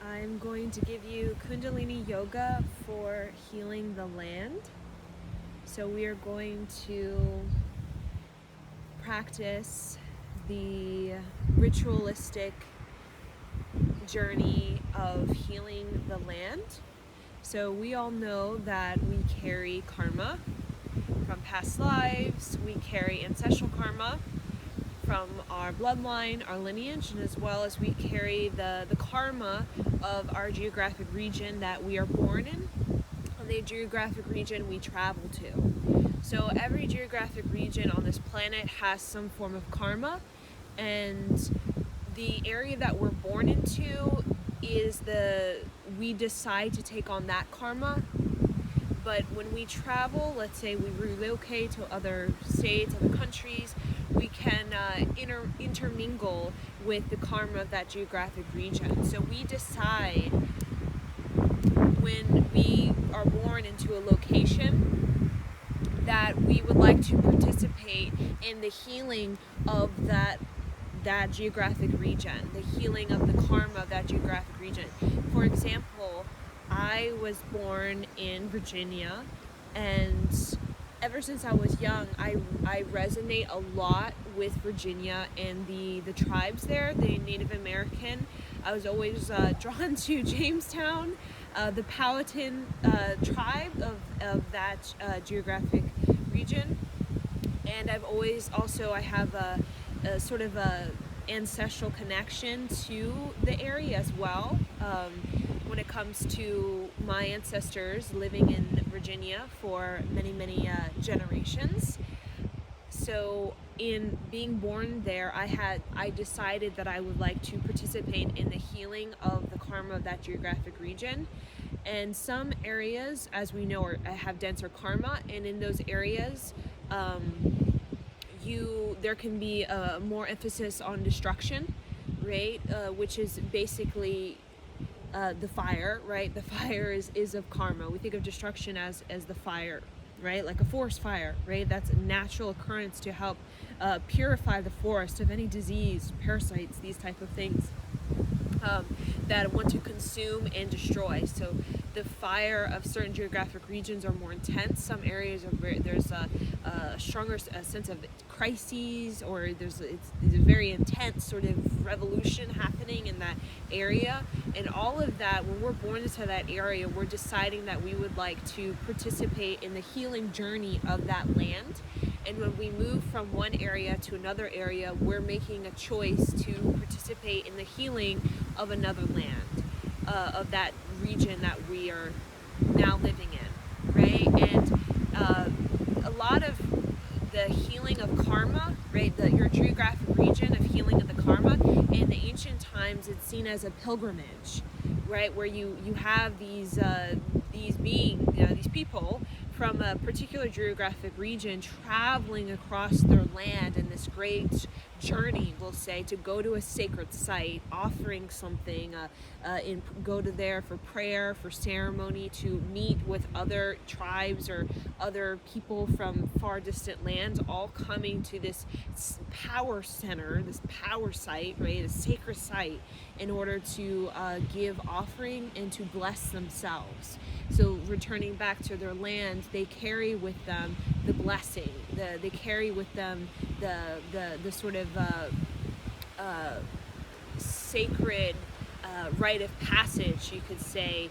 I'm going to give you Kundalini Yoga for healing the land. So we are going to practice the ritualistic journey of healing the land. So we all know that we carry karma from past lives, we carry ancestral karma from our bloodline, our lineage, and as well as we carry the karma of our geographic region that we are born in, and the geographic region we travel to. So every geographic region on this planet has some form of karma, and the area that we're born into is we decide to take on that karma. But when we travel, let's say we relocate to other states, other countries, we can intermingle with the karma of that geographic region. So we decide when we are born into a location that we would like to participate in the healing of that geographic region, the healing of the karma of that geographic region. For example, I was born in Virginia, and ever since I was young, I resonate a lot with Virginia and the tribes there, the Native American. I was always drawn to Jamestown, the Powhatan tribe of that geographic region. And I've always I have a sort of a ancestral connection to the area as well. When it comes to my ancestors living in Virginia for many generations. So in being born there, I decided that I would like to participate in the healing of the karma of that geographic region. And some areas, as we know, have denser karma, and in those areas there can be more emphasis on destruction, right? Which is basically the fire, right? The fire is of karma. We think of destruction as the fire, right? Like a forest fire, right? That's a natural occurrence to help purify the forest of any disease, parasites, these type of things that want to consume and destroy. So the fire of certain geographic regions are more intense. Some areas there's a stronger sense of crises, or there's a very intense sort of revolution happening in that area. And all of that, when we're born into that area, we're deciding that we would like to participate in the healing journey of that land. And when we move from one area to another area, we're making a choice to participate in the healing of another land, of that region that we are now living in, right? And a lot of the healing of karma, right? Your geographic region of healing of the karma, in the ancient times, it's seen as a pilgrimage, right? Where you have these beings, these people from a particular geographic region traveling across their land in this great journey, we'll say, to go to a sacred site, offering something, go to there for prayer, for ceremony, to meet with other tribes or other people from far distant lands, all coming to this power center, this power site, right, a sacred site, in order to give offering and to bless themselves. So returning back to their land, they carry with them the blessing. They carry with them the sort of sacred rite of passage, you could say,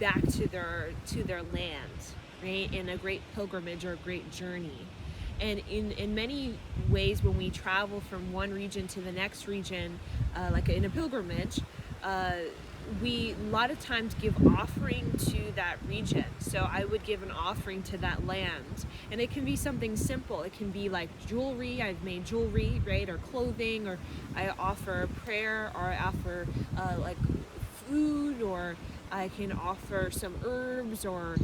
back to their land, right? In a great pilgrimage or a great journey. And in many ways, when we travel from one region to the next region, like in a pilgrimage, we a lot of times give offering to that region. So I would give an offering to that land, and it can be something simple. It can be like jewelry. I've made jewelry, right, or clothing, or I offer prayer, or I offer like food, or I can offer some herbs, or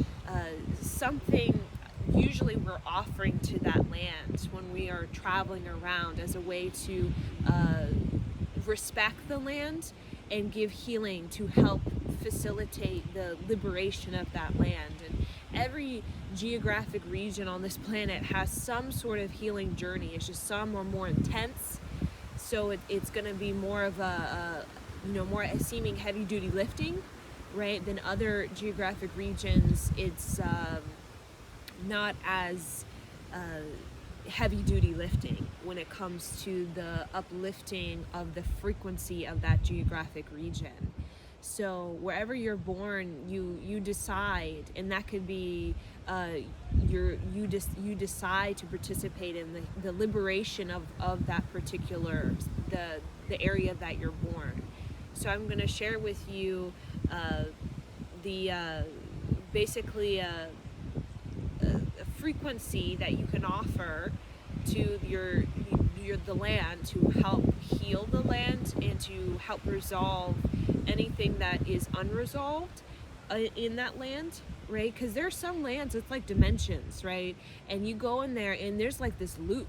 something. Usually we're offering to that land when we are traveling around, as a way to respect the land and give healing, to help facilitate the liberation of that land. And every geographic region on this planet has some sort of healing journey. It's just some are more intense, so it's going to be more of a more seeming heavy duty lifting, right? Than other geographic regions, it's not as heavy duty lifting when it comes to the uplifting of the frequency of that geographic region. So wherever you're born, you decide, and that could be you decide to participate in the liberation of that particular the area that you're born. So I'm going to share with you the basically a frequency that you can offer to the land to help heal the land and to help resolve anything that is unresolved in that land, right? Because there are some lands, it's like dimensions, right? And you go in there and there's like this loop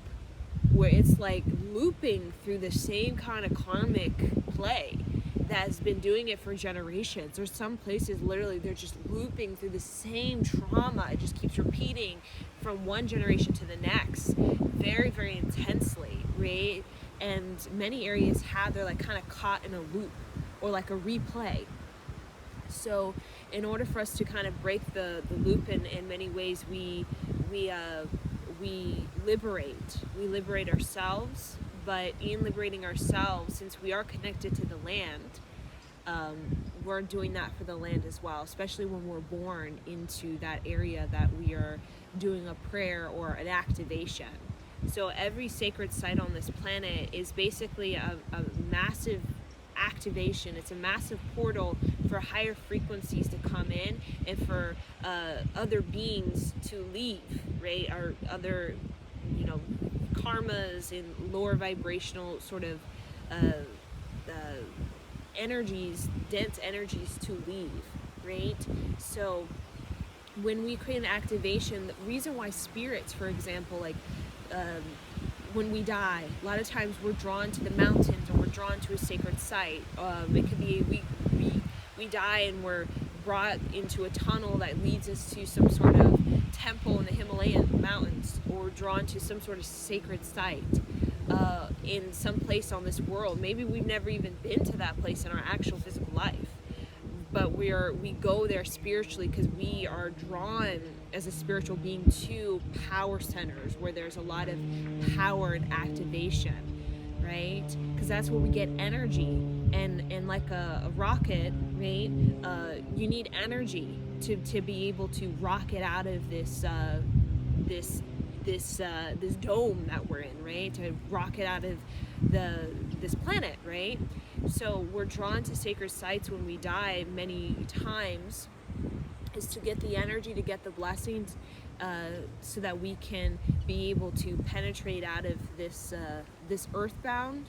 where it's like looping through the same kind of karmic play that has been doing it for generations. There's some places literally they're just looping through the same trauma. It just keeps repeating from one generation to the next very, very intensely, right? And many areas they're like kind of caught in a loop or like a replay. So in order for us to kind of break the loop in many ways, we liberate ourselves. But in liberating ourselves, since we are connected to the land, we're doing that for the land as well, especially when we're born into that area that we are doing a prayer or an activation. So every sacred site on this planet is basically a massive activation. It's a massive portal for higher frequencies to come in and for other beings to leave, right? Or other, karmas and lower vibrational sort of energies, dense energies to leave, right? So when we create an activation, the reason why spirits, for example, like when we die, a lot of times we're drawn to the mountains or we're drawn to a sacred site. It could be we die and we're brought into a tunnel that leads us to some sort of temple in the Himalayan mountains, or drawn to some sort of sacred site in some place on this world. Maybe we've never even been to that place in our actual physical life, but we go there spiritually because we are drawn as a spiritual being to power centers where there's a lot of power and activation, right? Because that's where we get energy, and like a rocket, right? You need energy to be able to rocket out of this dome that we're in, right? To rocket out of this planet, right? So we're drawn to sacred sites when we die many times, is to get the energy, to get the blessings, so that we can be able to penetrate out of this earthbound.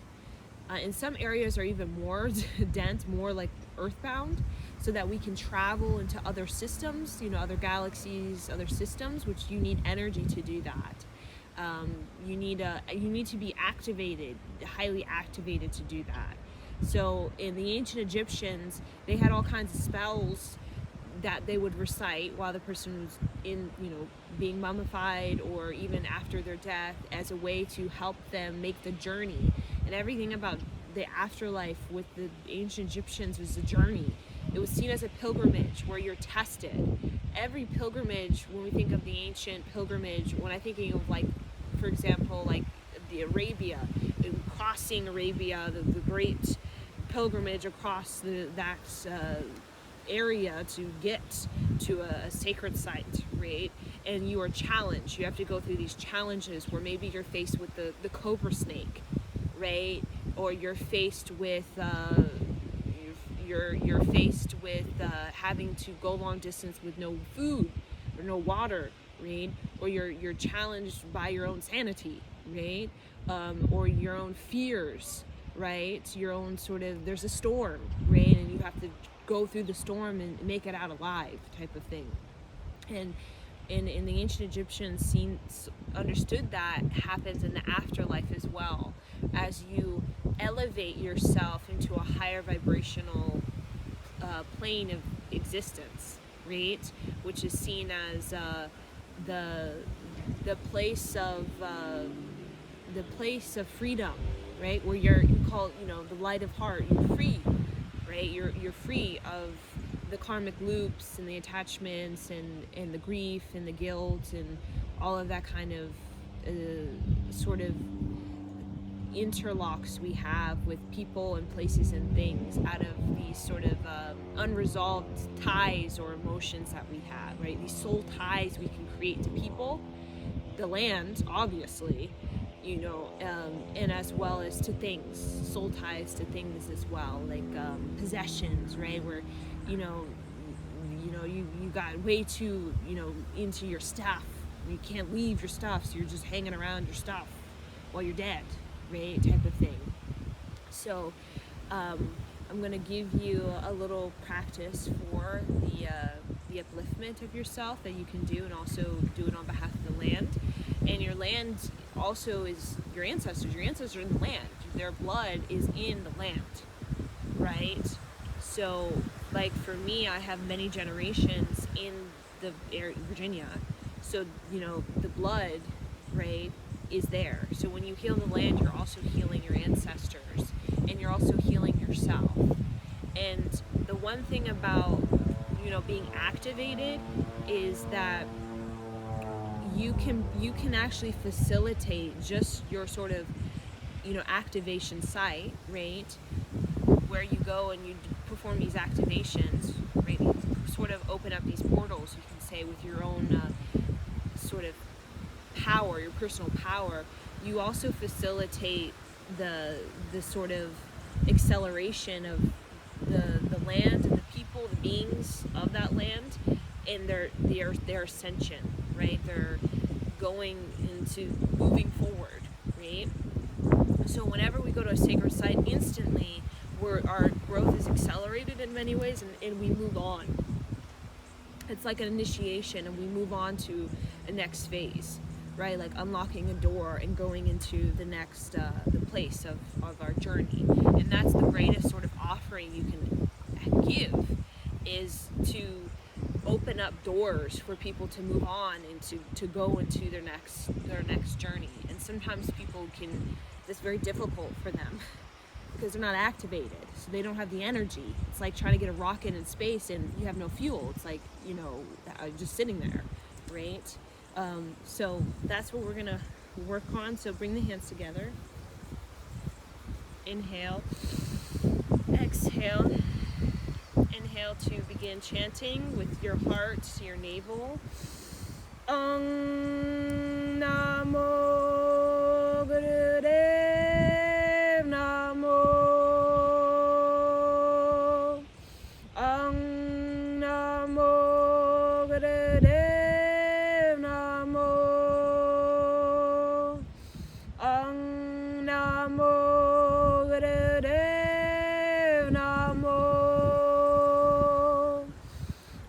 In some areas are even more dense, more like earthbound, so that we can travel into other systems, other galaxies, other systems, which you need energy to do that. You need to be activated, highly activated to do that. So in the ancient Egyptians, they had all kinds of spells that they would recite while the person was being mummified, or even after their death, as a way to help them make the journey. And everything about the afterlife with the ancient Egyptians was a journey. It was seen as a pilgrimage where you're tested. Every pilgrimage, when we think of the ancient pilgrimage, when I'm thinking of, like, for example, like the Arabia, crossing Arabia, the great pilgrimage across that area to get to a sacred site, right? And you are challenged. You have to go through these challenges where maybe you're faced with the cobra snake, right? Or you're faced with you're faced with having to go long distance with no food or no water, right? Or you're challenged by your own sanity, right? Or your own fears, right? Your own sort of, there's a storm, right? And you have to go through the storm and make it out alive, type of thing. And in the ancient Egyptians understood that happens in the afterlife as well, as you elevate yourself into a higher vibrational plane of existence, right? Which is seen as the place of freedom, right? Where you call, the light of heart. You're free, right? You're free of the karmic loops and the attachments and the grief and the guilt and all of that kind of sort of interlocks we have with people and places and things out of these sort of unresolved ties or emotions that we have, right? These soul ties we can create to people, the land, obviously, and as well as to things, soul ties to things as well, like possessions, right? Where, you got way too, into your stuff. You can't leave your stuff, so you're just hanging around your stuff while you're dead, right? Type of thing. So I'm going to give you a little practice for the upliftment of yourself that you can do, and also do it on behalf of the land. And your land also is your ancestors. Your ancestors are in the land. Their blood is in the land, right? So, like for me, I have many generations in the area, Virginia. So, the blood, right, is there. So when you heal the land, you're also healing your ancestors, and you're also healing yourself. And the one thing about, being activated is that you can actually facilitate just your sort of, activation site, right? Where you go and you perform these activations, right? You sort of open up these portals, you can say, with your own sort of power, your personal power. You also facilitate the sort of acceleration of the land and the people, the beings of that land, and their ascension, right? They're going into moving forward, right? So whenever we go to a sacred site, instantly our growth is accelerated in many ways, and we move on. It's like an initiation, and we move on to a next phase, right? Like unlocking a door and going into the next the place of our journey. And that's the greatest sort of offering you can give, is to open up doors for people to move on and to go into their next journey. And sometimes people it's very difficult for them because they're not activated, so they don't have the energy. It's like trying to get a rocket in space and you have no fuel. It's like, just sitting there, right? So that's what we're gonna work on. So bring the hands together. Inhale, exhale. Inhale to begin chanting with your heart to your navel. Namo Gurudev Namo. Namo Gurudev Namo. Namo Gurudev Namo.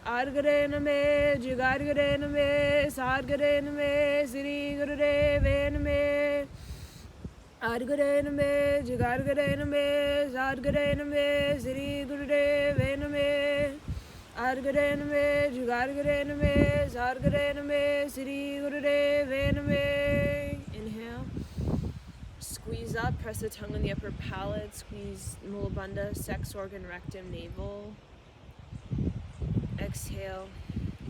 Adgare Name, Jugadgare Name, Sadgare Name, Sri Gurudev Name. Adgare Name, Jugadgare Name, Sadgare Name, Sri Gurudev Name. Adgare Name, Jugadgare Name, Sadgare Name, Sri Gurudev Name. Inhale. Squeeze up, press the tongue on the upper palate, squeeze Mulabandha, sex organ, rectum, navel. Exhale.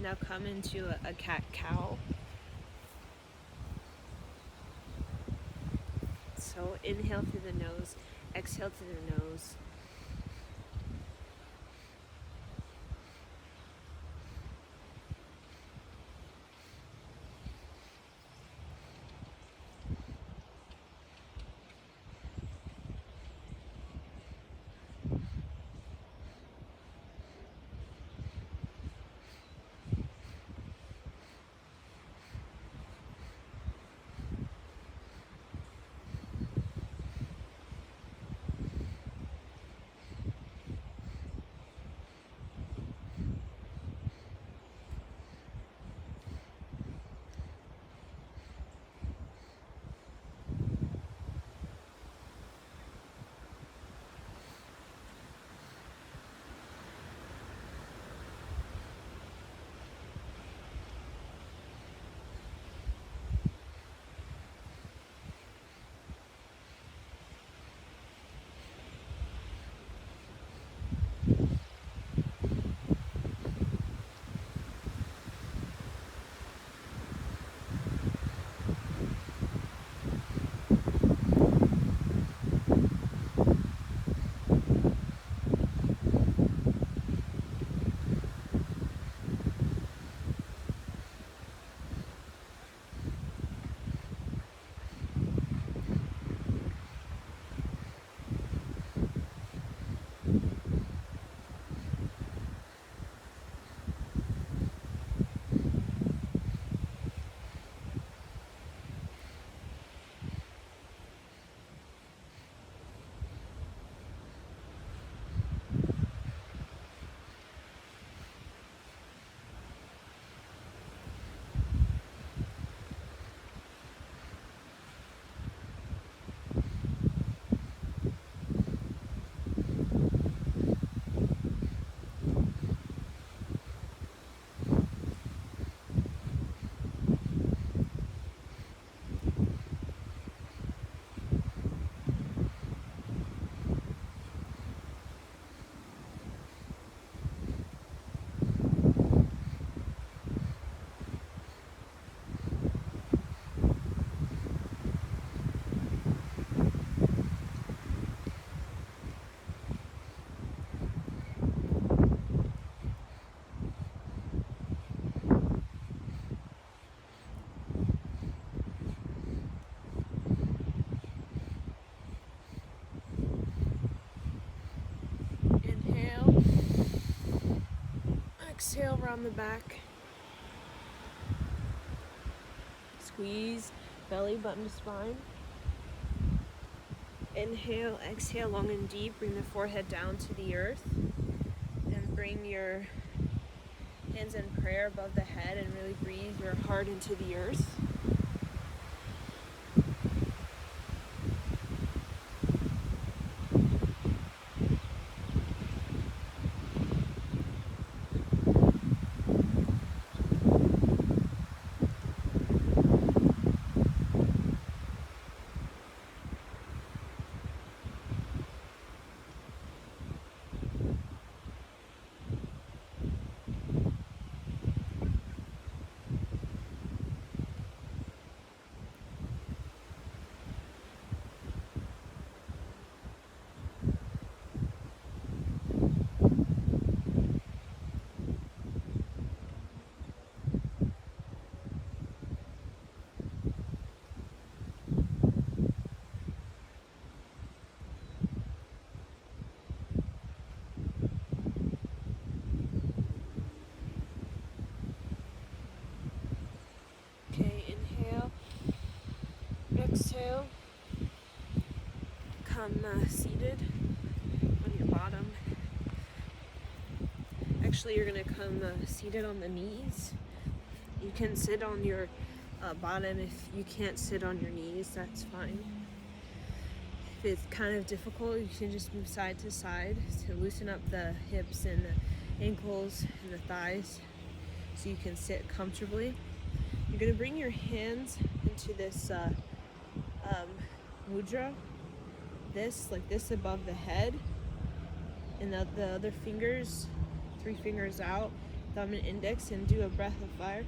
Now come into a cat-cow. So inhale through the nose, exhale through the nose. exhale around the back. Squeeze belly button to spine. Inhale, exhale long and deep. Bring the forehead down to the earth. And bring your hands in prayer above the head and really breathe your heart into the earth. Okay, inhale, exhale, come seated on your bottom. Actually, you're going to come seated on the knees. You can sit on your bottom. If you can't sit on your knees, that's fine. If it's kind of difficult, you can just move side to side to loosen up the hips and the ankles and the thighs so you can sit comfortably. You're going to bring your hands into this mudra, like this above the head, and the other fingers, 3 fingers out, thumb and index, and do a breath of fire.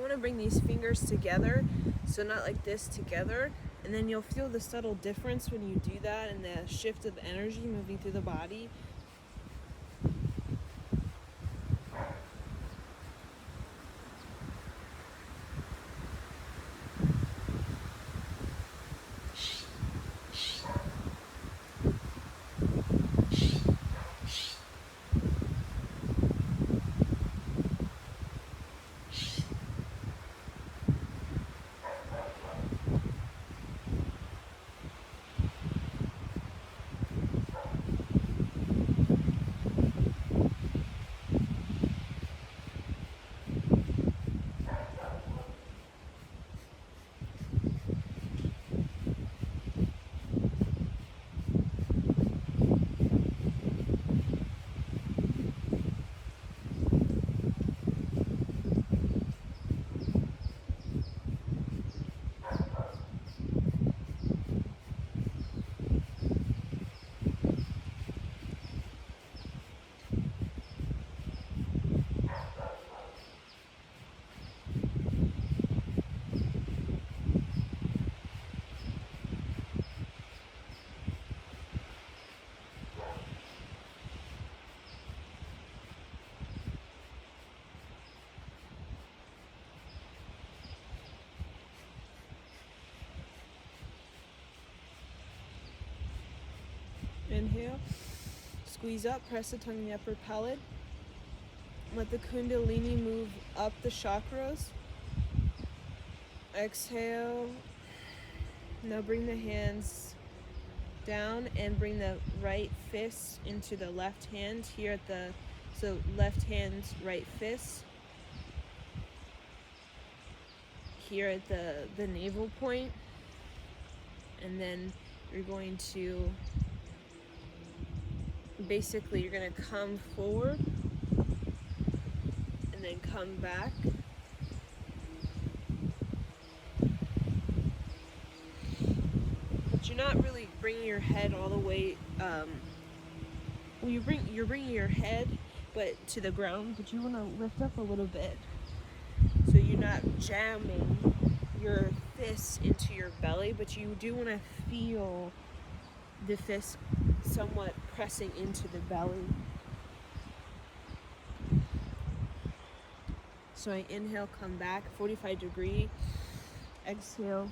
To bring these fingers together, so not like this, together, and then you'll feel the subtle difference when you do that and the shift of energy moving through the body. Inhale. Squeeze up, press the tongue in the upper palate. Let the Kundalini move up the chakras. Exhale. Now bring the hands down and bring the right fist into the left hand here at the, so left hand, right fist here at the navel point. And then you're going to, basically you're going to come forward and then come back. But you're not really bringing your head all the way, well, you're bringing your head but to the ground, but you want to lift up a little bit so you're not jamming your fists into your belly, but you do want to feel the fist somewhat pressing into the belly. So I inhale, come back, 45 degree, exhale.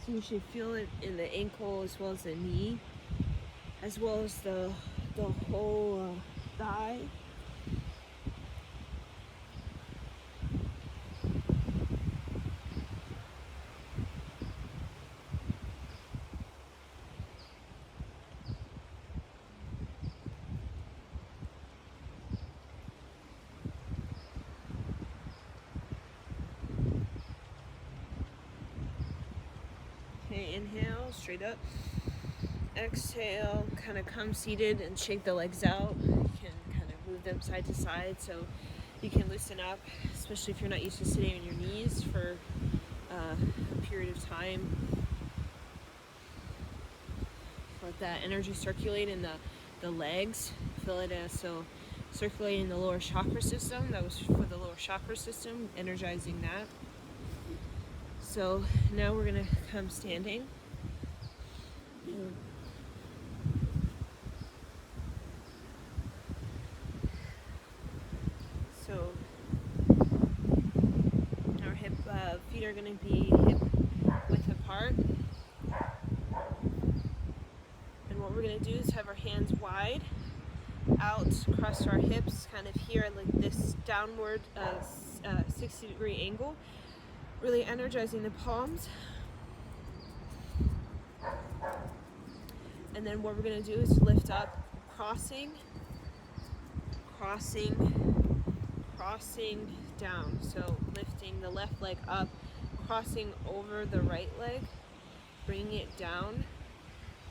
So you should feel it in the ankle as well as the knee, as well as the whole thigh. Okay, inhale, straight up. Exhale, kind of come seated and shake the legs out. You can kind of move them side to side so you can loosen up, especially if you're not used to sitting on your knees for a period of time. Let that energy circulate in the legs. Feel it as so circulating the lower chakra system. That was for the lower chakra system, energizing that. So now we're gonna come standing. So our feet are gonna be hip width apart. And what we're gonna do is have our hands wide out across our hips, kind of here like this downward 60-degree angle. Really energizing the palms. And then what we're going to do is lift up, crossing, down. So lifting the left leg up, crossing over the right leg, bringing it down,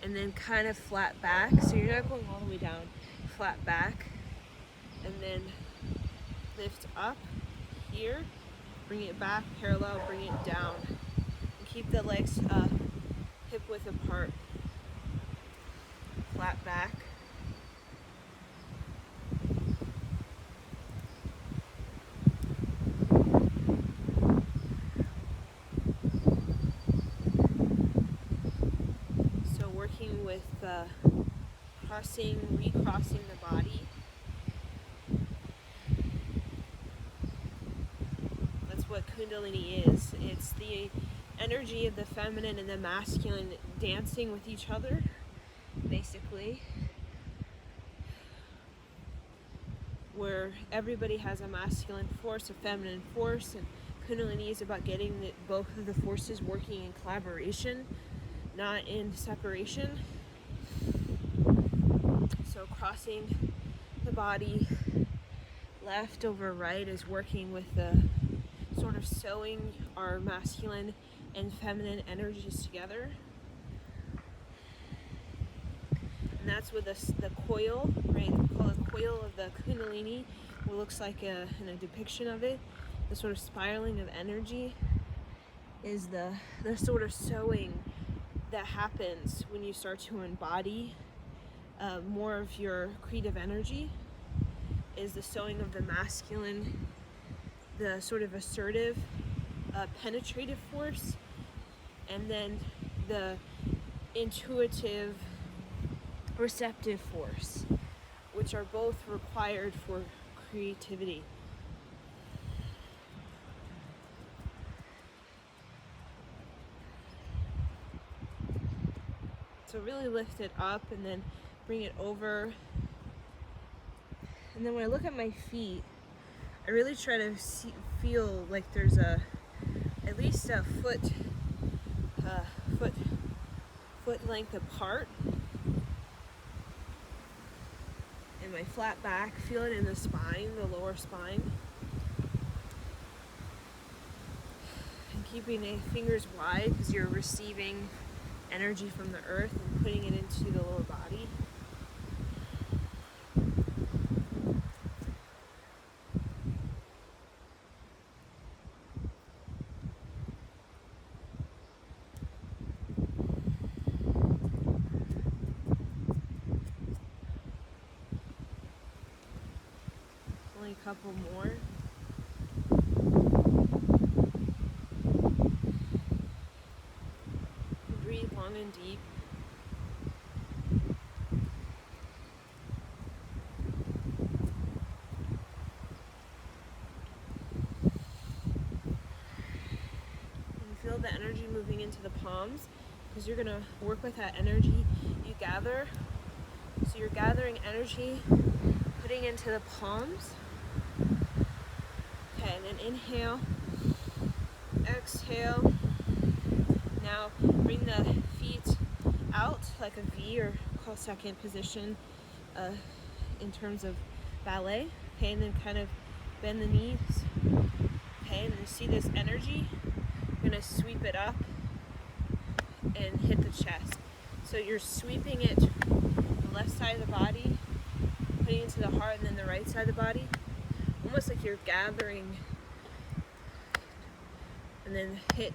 and then kind of flat back. So you're not going all the way down, flat back, and then lift up here, bring it back parallel, bring it down, and keep the legs hip width apart, flat back. So working with recrossing the body. That's what Kundalini is. It's the energy of the feminine and the masculine dancing with each other, basically, where everybody has a masculine force, a feminine force, and Kundalini is about getting both of the forces working in collaboration, not in separation. So crossing the body left over right is working with the sort of sewing our masculine and feminine energies together. And that's with the coil, right? We call it coil of the Kundalini, what looks like in a depiction of it. The sort of spiraling of energy is the sort of sewing that happens when you start to embody more of your creative energy, is the sewing of the masculine, the sort of assertive, penetrative force, and then the intuitive, receptive force, which are both required for creativity. So really lift it up and then bring it over. And then when I look at my feet, I really try to feel like there's at least a foot length apart. And my flat back, feel it in the spine, the lower spine. And keeping the fingers wide because you're receiving energy from the earth and putting it into the lower body. Only a couple more. Breathe long and deep. And feel the energy moving into the palms, because you're going to work with that energy you gather. So you're gathering energy, putting into the palms. Okay, and then inhale, exhale. Now bring the feet out like a V, or call second position in terms of ballet. Okay, and then kind of bend the knees. Okay, and then see this energy. You're gonna sweep it up and hit the chest. So you're sweeping it the left side of the body, putting it into the heart, and then the right side of the body. Almost like you're gathering, and then hit.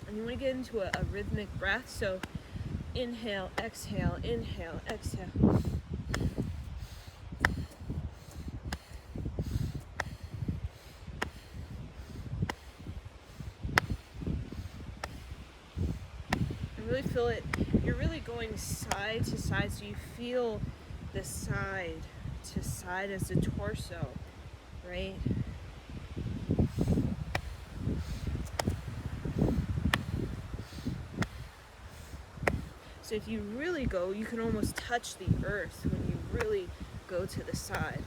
And you want to get into a rhythmic breath. So inhale, exhale, inhale, exhale. And really feel it. You're really going side to side, so you feel the side to side as the torso, right? So if you really go, you can almost touch the earth when you really go to the side.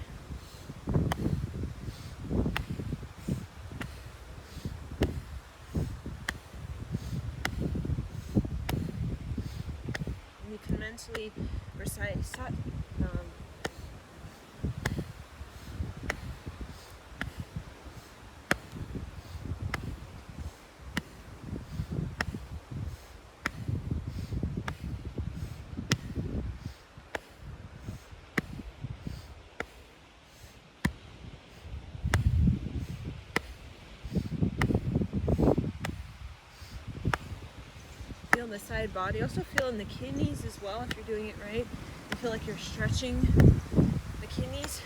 And you can mentally recite Sat. on the side body. Also feel in the kidneys as well if you're doing it right. You feel like you're stretching the kidneys.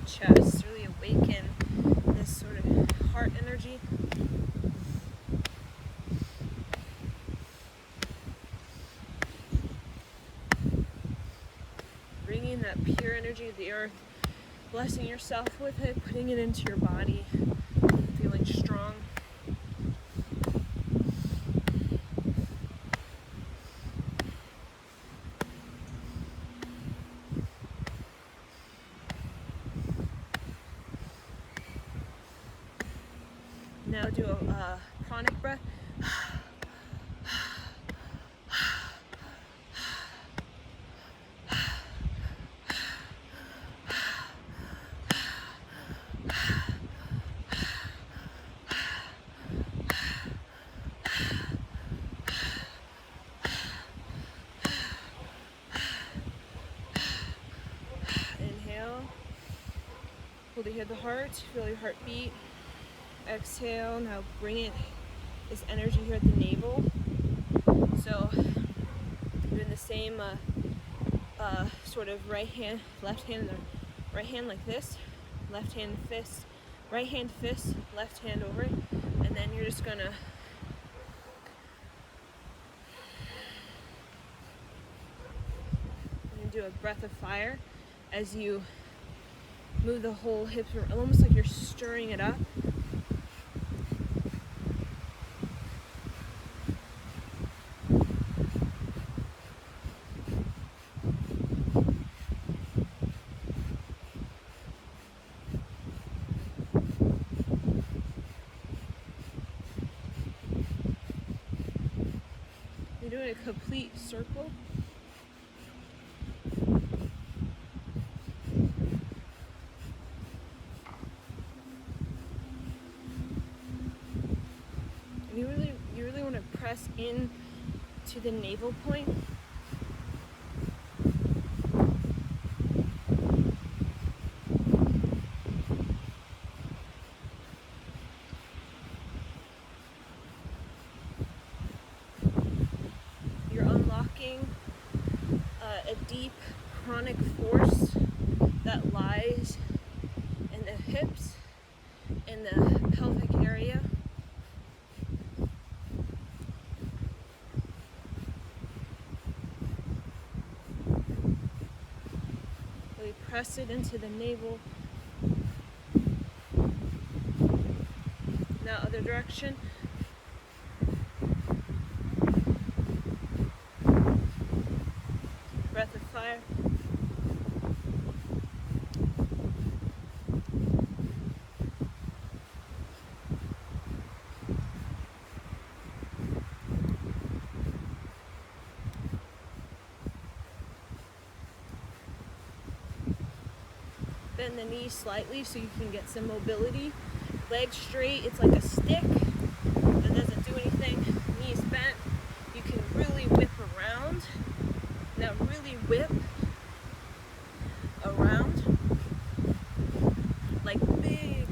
Chest, really awaken this sort of heart energy. Bringing that pure energy of the earth, blessing yourself with it, putting it into your body, feeling strong. Now do a pranic breath. Inhale. Hold it here, the heart. Feel your heart beat. Exhale. Now bring it, this energy here at the navel. So doing the same sort of right hand, left hand, and the right hand like this, left hand fist, right hand fist, left hand over it, and then you're just gonna do a breath of fire as you move the whole hips, almost like you're stirring it up. You're doing a complete circle. And you really want to press in to the navel point. A deep chronic force that lies in the hips, in the pelvic area. Really press it into the navel. Now other direction. Breath of fire. Bend the knees slightly so you can get some mobility. Legs straight, it's like a stick that doesn't do anything. Knees bent. You can really whip around. Now really whip around, like big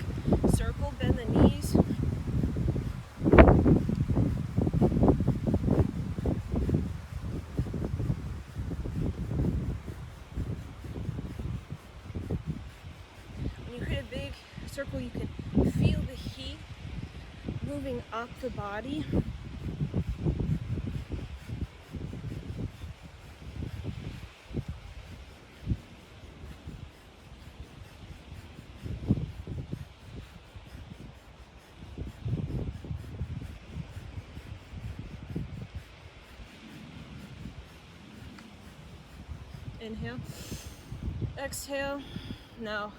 circle, bend the knees. When you create a big circle, you can feel the heat moving up the body. Inhale, exhale. Now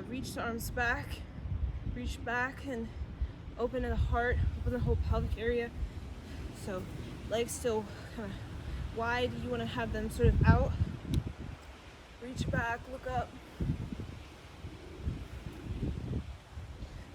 reach the arms back, reach back and open the heart, open the whole pelvic area. So legs still kind of wide. You want to have them sort of out. Reach back, look up.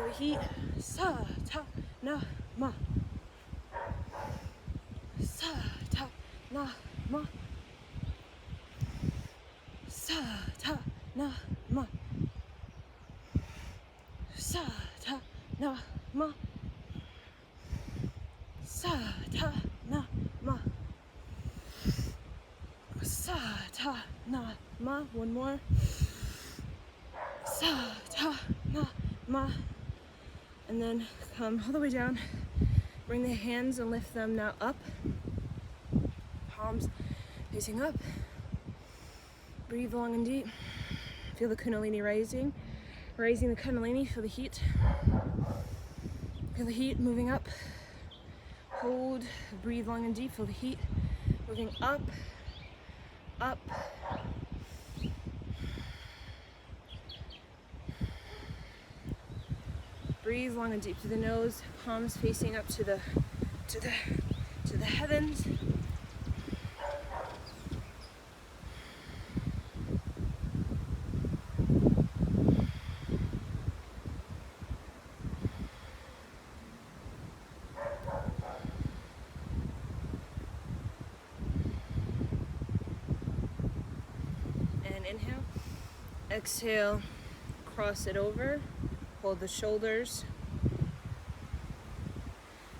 Feel the heat. Sa ta na ma. Sa ta na ma. Sa ta na ma. Sa ta na ma. Sa ta na ma. Sa ta na ma. One more. Sa ta na ma. And then come all the way down. Bring the hands and lift them now up. Palms facing up. Breathe long and deep. Feel the Kundalini rising. Raising the Kundalini. Feel the heat. Feel the heat moving up. Hold. Breathe long and deep. Feel the heat moving up. Up. Breathe long and deep through the nose. Palms facing up to the heavens. And inhale. Exhale. Cross it over. Hold the shoulders.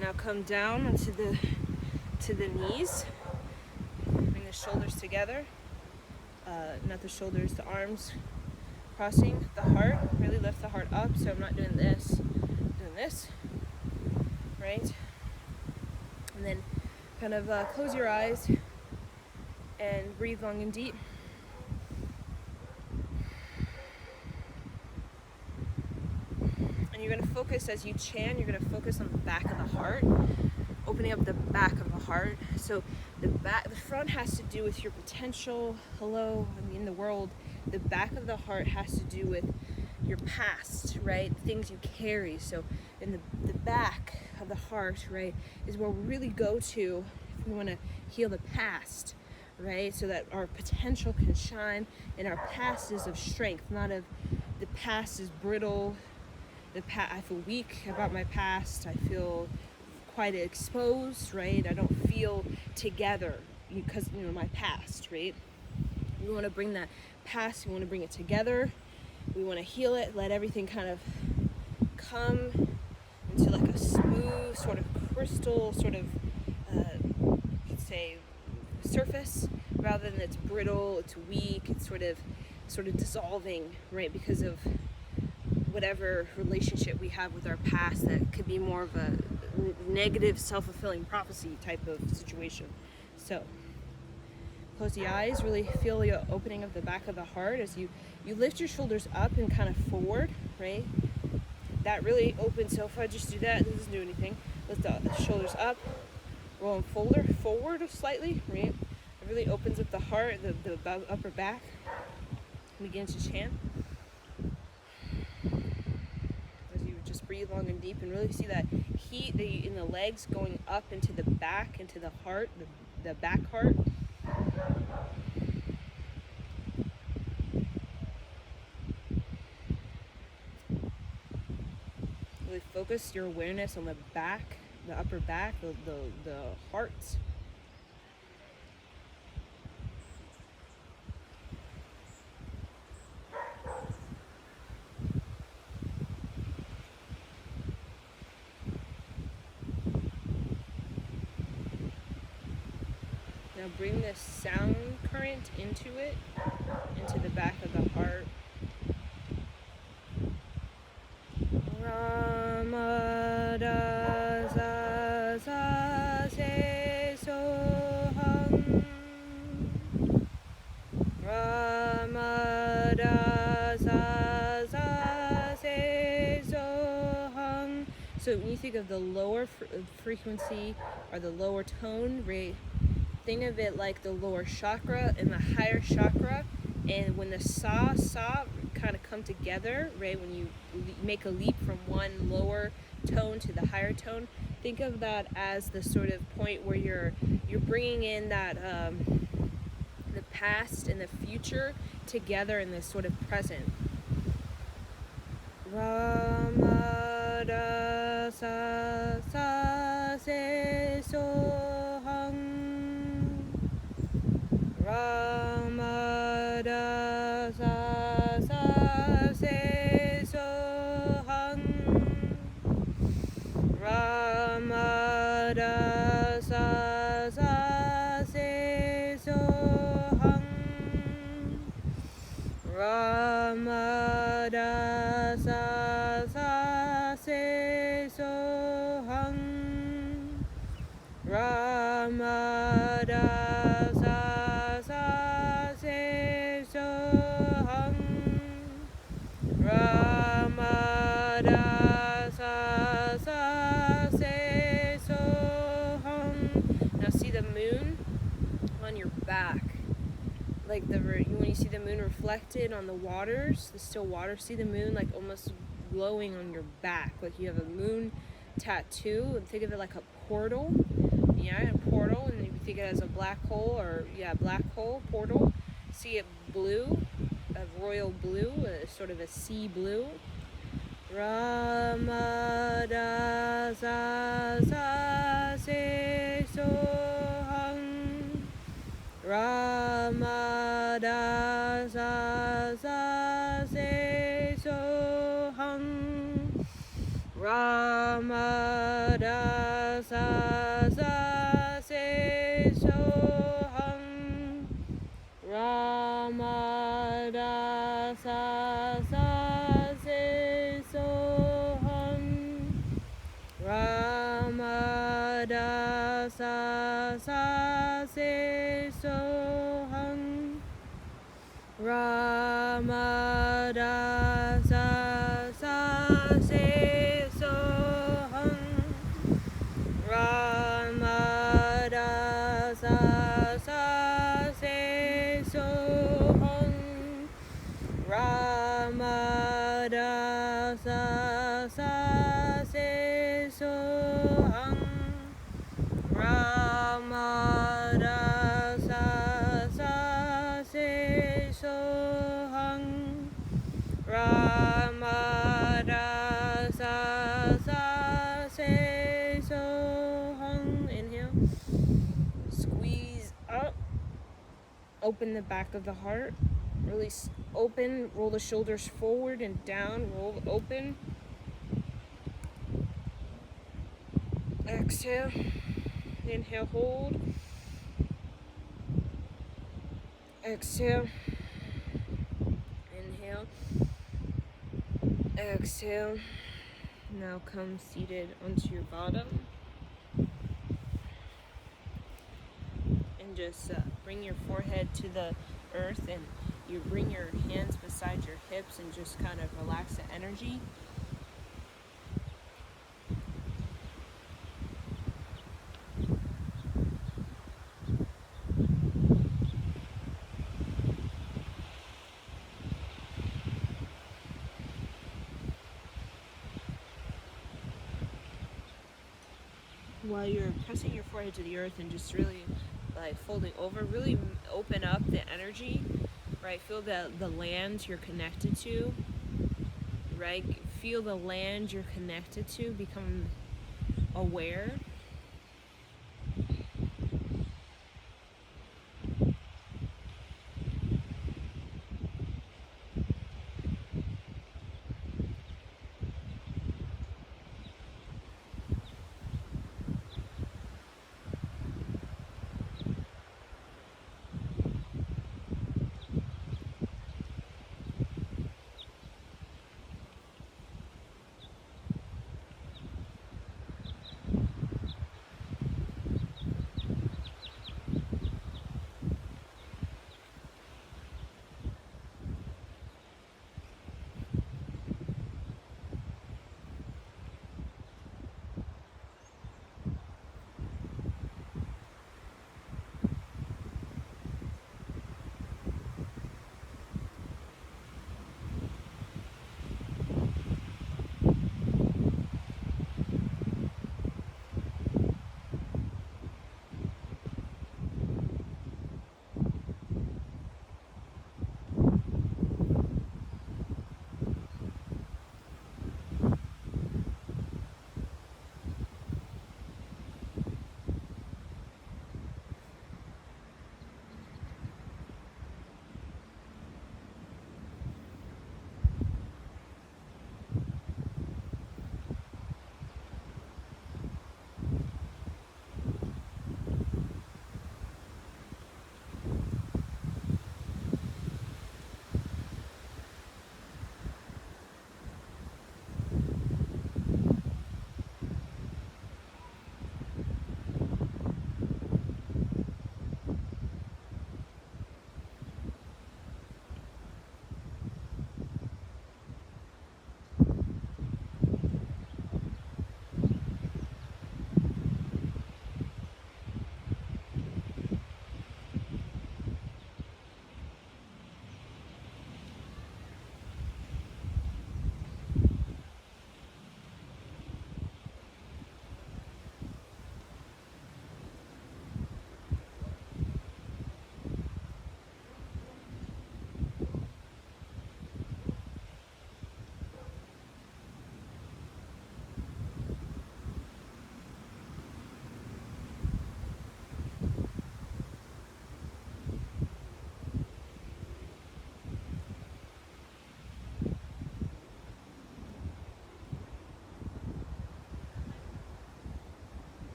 Now come down onto the knees. Bring the shoulders together. Not the shoulders, the arms crossing the heart. Really lift the heart up. So I'm not doing this. I'm doing this. Right? And then kind of close your eyes and breathe long and deep. You're going to focus as you chant, you're going to focus on the back of the heart, opening up the back of the heart. So the front has to do with your potential, in the world. The back of the heart has to do with your past, right? Things you carry. So in the back of the heart, right, is where we really go to if we want to heal the past, right? So that our potential can shine and our past is of strength, not of the past is brittle. I feel weak about my past. I feel quite exposed, right? I don't feel together because, my past, right? We want to bring that past, we want to bring it together. We want to heal it, let everything kind of come into like a smooth sort of crystal sort of, you could say, surface, rather than it's brittle, it's weak, it's sort of dissolving, right? Because of whatever relationship we have with our past that could be more of a negative self-fulfilling prophecy type of situation. So close the eyes, really feel the opening of the back of the heart as you lift your shoulders up and kind of forward, right? That really opens. So if I just do that, it doesn't do anything. Lift the shoulders up, roll and forward slightly, right? It really opens up the heart, the upper back. Begin to chant. Breathe long and deep and really see that heat in the legs going up into the back, into the heart, the back heart. Really focus your awareness on the back, the upper back, the heart. Now bring this sound current into it, into the back of the heart. Ramada za za se soham. Ramada za za se soham. So when you think of the lower frequency or the lower tone, right? Think of it like the lower chakra and the higher chakra, and when the sa kind of come together, right, when you make a leap from one lower tone to the higher tone, think of that as the sort of point where you're bringing in that the past and the future together in this sort of present. Rama Ramada sa sa se soham. Ramada sa sa se soham. Ramada sa sa se soham. Ramada sa sa se soham. Now see the moon on your back, like when you see the moon reflected on the waters, the still water. See the moon like almost glowing on your back, like you have a moon tattoo. And think of it like a portal. Yeah, a portal, and you think it as a black hole, or black hole portal. See it blue, a royal blue, sort of a sea blue. Ramada sa sa se soham. Ramada sa sa se soham. Ramada sa sa se soham. Ramada sa sa se soham. Ramada sa sa se soham. Ramada sa sa se soham. Ramada sa sa se soham. Ramada sa sa se soham. Ramada sa sa se soham. Ramada sa sa se soham. Inhale. Squeeze up. Open the back of the heart. Release open. Roll the shoulders forward and down. Roll open. Exhale. Inhale, hold. Exhale. Inhale. Exhale. Now come seated onto your bottom. And just bring your forehead to the earth, and you bring your hands beside your hips and just kind of relax the energy. While you're pressing your forehead to the earth and just really like folding over, really open up the energy, right? Feel the land you're connected to, right? Feel the land you're connected to, become aware.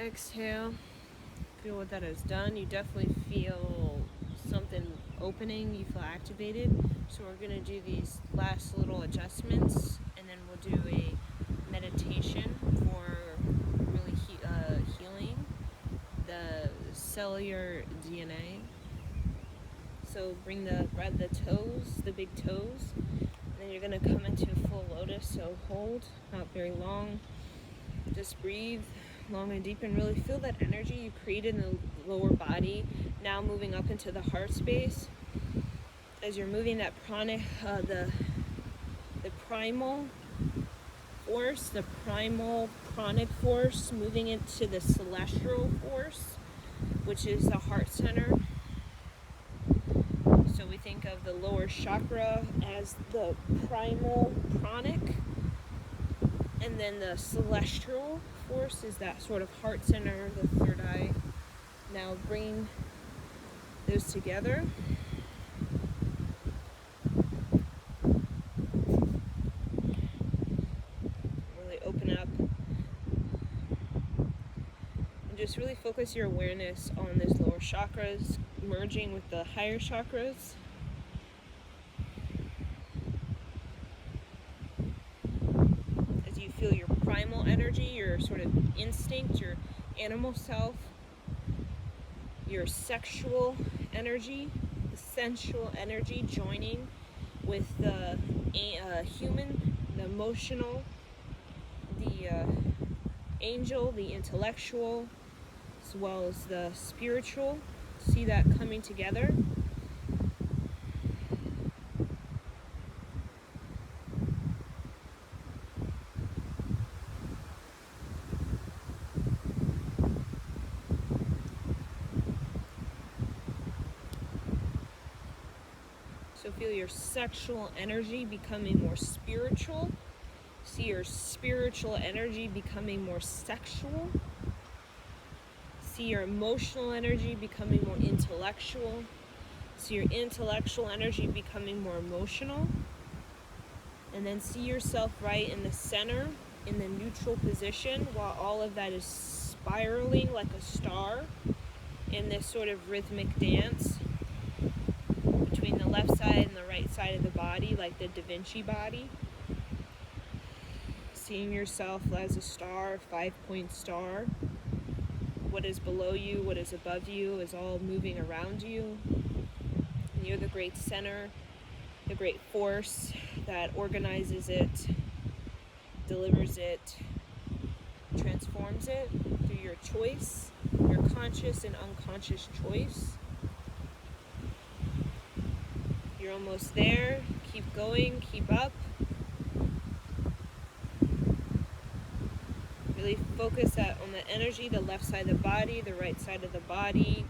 exhale. Feel what that has done. You definitely feel something opening. You feel activated. So we're going to do these last little adjustments, and then we'll do a meditation for really healing the cellular DNA. So bring the toes, the big toes, and then you're going to come into full lotus. So hold, not very long. Just breathe long and deep and really feel that energy you created in the lower body now moving up into the heart space. As you're moving that pranic, the primal force, the primal pranic force, moving into the celestial force, which is the heart center. So we think of the lower chakra as the primal pranic, and then the celestial force is that sort of heart center, the third eye. Now bring those together. Really open up. And just really focus your awareness on those lower chakras, merging with the higher chakras. As you feel your primal energy, your sort of instinct, your animal self, your sexual energy, the sensual energy joining with the human, the emotional, the angel, the intellectual, as well as the spiritual. See that coming together. So feel your sexual energy becoming more spiritual. See your spiritual energy becoming more sexual. See your emotional energy becoming more intellectual. See your intellectual energy becoming more emotional. And then see yourself right in the center, in the neutral position, while all of that is spiraling like a star in this sort of rhythmic dance between the left side and the right side of the body, like the Da Vinci body. Seeing yourself as a star, a 5-point star. What is below you, what is above you is all moving around you. And you're the great center, the great force that organizes it, delivers it, transforms it through your choice, your conscious and unconscious choice. You're almost there. Keep going, keep up. Really focus on the energy, the left side of the body, the right side of the body.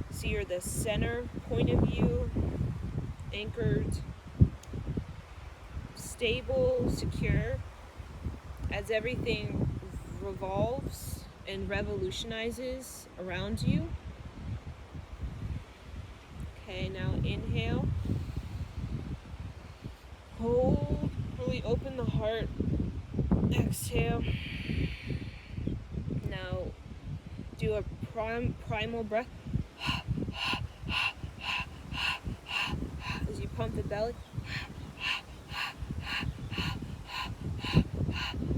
See you're the center point of view, anchored, stable, secure, as everything revolves and revolutionizes around you. Okay, now inhale. Hold, really open the heart. Exhale. Now do a primal breath as you pump the belly.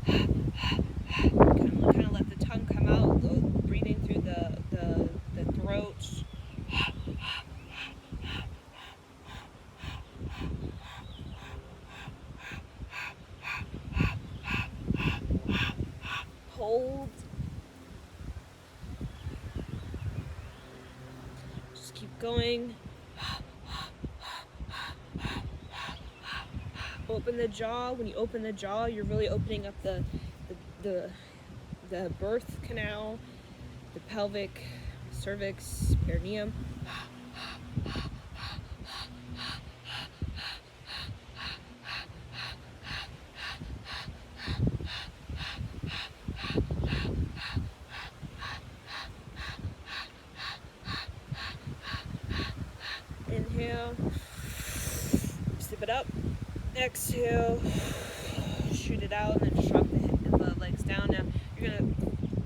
Kind of let the tongue come out, breathing through the throat. Hold. Just keep going. Open the jaw. When you open the jaw, you're really opening up the birth canal, the pelvic, cervix, perineum. Inhale, zip it up. Exhale, shoot it out, and then drop the legs down. Now you're gonna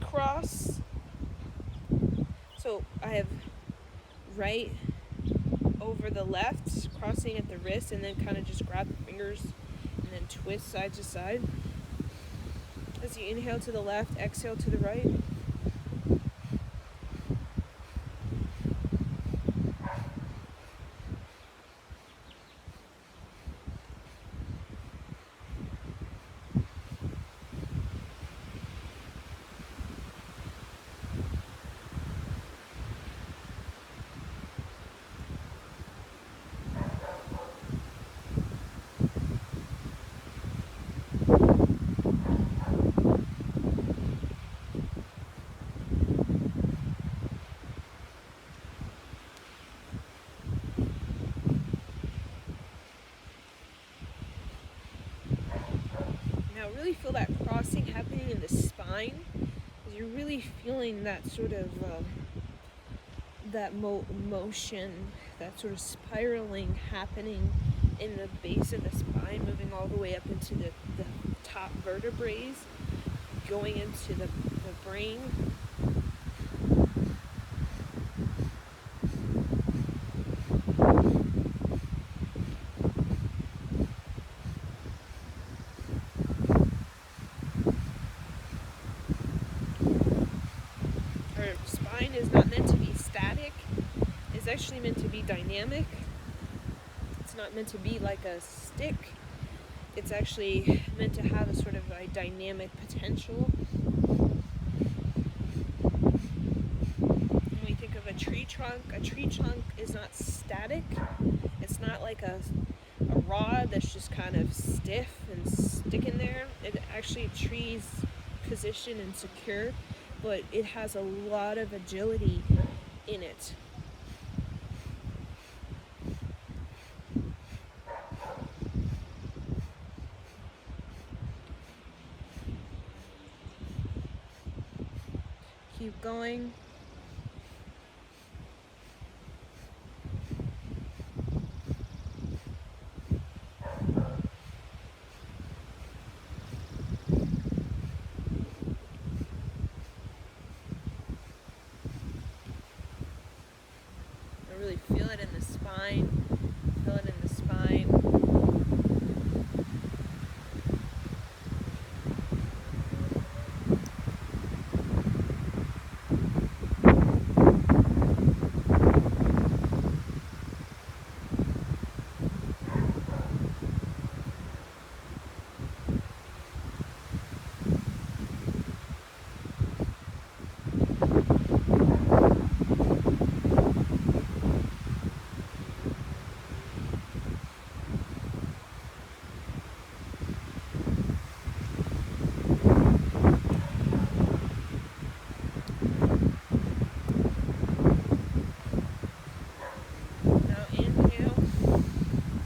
cross So I have right over the left, crossing at the wrist, and then kind of just grab the fingers and then twist side to side. As you inhale to the left, exhale to the right. Now really feel that crossing happening in the spine, as you're really feeling that sort of that motion, that sort of spiraling happening in the base of the spine, moving all the way up into the top vertebrae, going into the brain. Our spine is not meant to be static. It's actually meant to be dynamic. It's not meant to be like a stick. It's actually meant to have a sort of a dynamic potential. When we think of a tree trunk is not static. It's not like a rod that's just kind of stiff and sticking there. It actually, a tree's positioned and secure, but it has a lot of agility in it. Keep going. I really feel it in the spine. Feel it in the spine.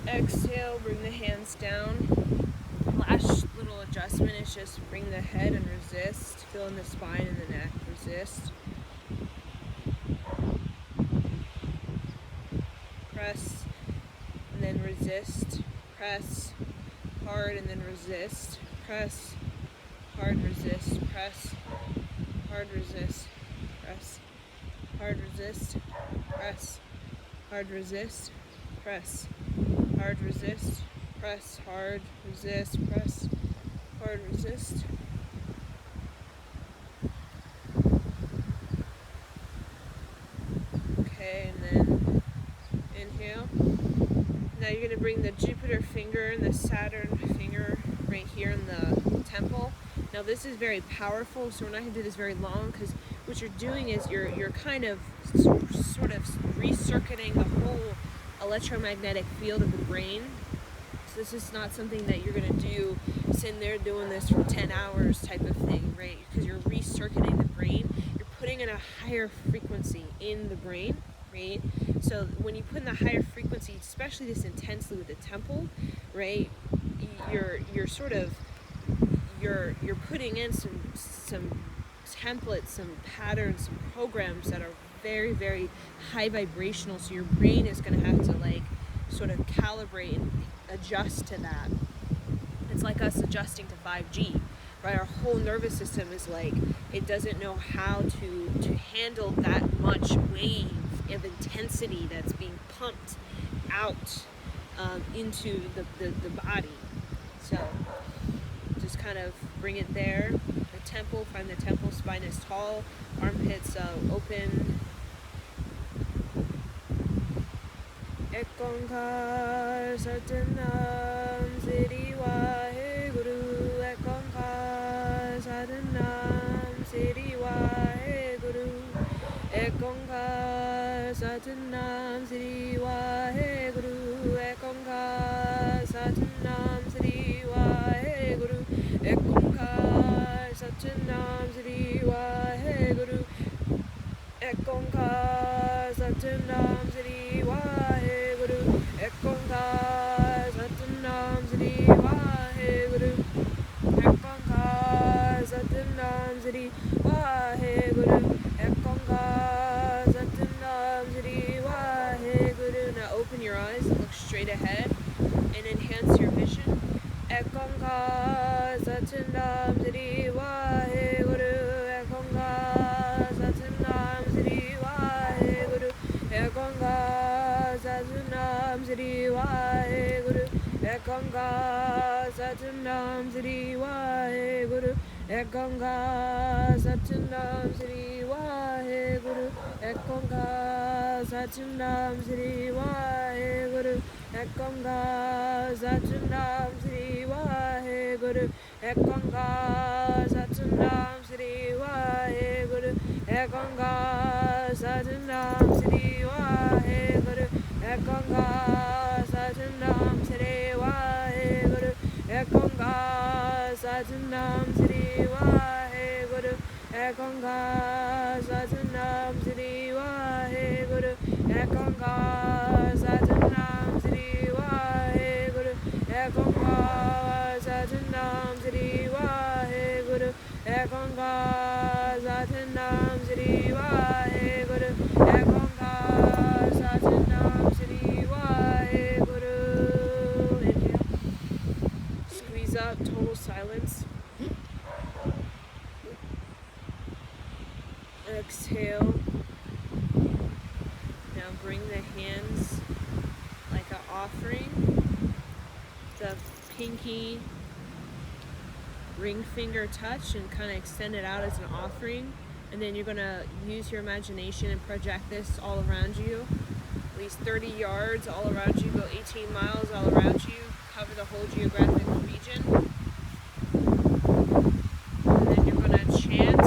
Exhale, bring the hands down. Last little adjustment is just bring the head and resist. Feel in the spine and the neck. Resist. Press and then resist. Press hard and then resist. Press hard, resist. Press hard, resist. Press hard, resist. Press hard, resist. Press hard, resist, press, hard, resist, press, hard, resist. Okay, and then inhale. Now you're going to bring the Jupiter finger and the Saturn finger right here in the temple. Now this is very powerful, so we're not going to do this very long, because what you're doing is you're kind of sort of recircuiting the whole electromagnetic field of the brain. So this is not something that you're going to do sitting there doing this for 10 hours type of thing, right? Because you're recircuiting the brain. You're putting in a higher frequency in the brain, right? So when you put in the higher frequency, especially this intensely with the temple, right? You're sort of you're putting in some templates, some patterns, some programs that are very, very high vibrational, so your brain is going to have to like sort of calibrate and adjust to that. It's like us adjusting to 5G, right? Our whole nervous system is like, it doesn't know how to handle that much wave of intensity that's being pumped out into the body. So just kind of bring it there. The temple, find the temple, spine is tall, armpits open. Ekonkar Satanam Siri Waheguru. Ekonkar Satanam Siri Waheguru. Ekonkar Satanam Siri Waheguru. Ekonkar Satanam Siri Waheguru. Ekonkar Satanam Siri Waheguru. Ekonkar Satanam Sri Waheguru. Ekonkar Satanam Sri Waheguru. Ekonkar Satanam Sri Waheguru. Ekonkar Satanam Sri Waheguru. Now open your eyes, look straight ahead, and enhance your vision. Ekonkar Satanam Sri Waheguru. Ekonkar Satanam Sri Waheguru. Ekonkar Satanam Sri Waheguru. Ekonkar Satanam Sri Waheguru. Ekonkar Satanam Sri Waheguru. Ekonkar Satanam Sri Waheguru. Ekonkar Satanam Sri Waheguru. Ekonkar Satanam Sri Waheguru. Ekonkar Satanam Sri Waheguru. Ekonkar Satanam Sri Waheguru. Ekonkar Satanam Sri Waheguru. Ekonkar Satanam Sri Waheguru. Ekonkar Satanam Sri Waheguru. Ekonkar Satanam Sri Waheguru. Ekonkar Satanam Sri Waheguru. Ekonkar Satanam Sri Waheguru. Inhale. Squeeze up, total silence. Exhale. Now bring the hands like an offering. The pinky ring finger touch and kind of extend it out as an offering. And then you're going to use your imagination and project this all around you. At least 30 yards all around you. Go 18 miles all around you. Cover the whole geographic region. And then you're going to chant.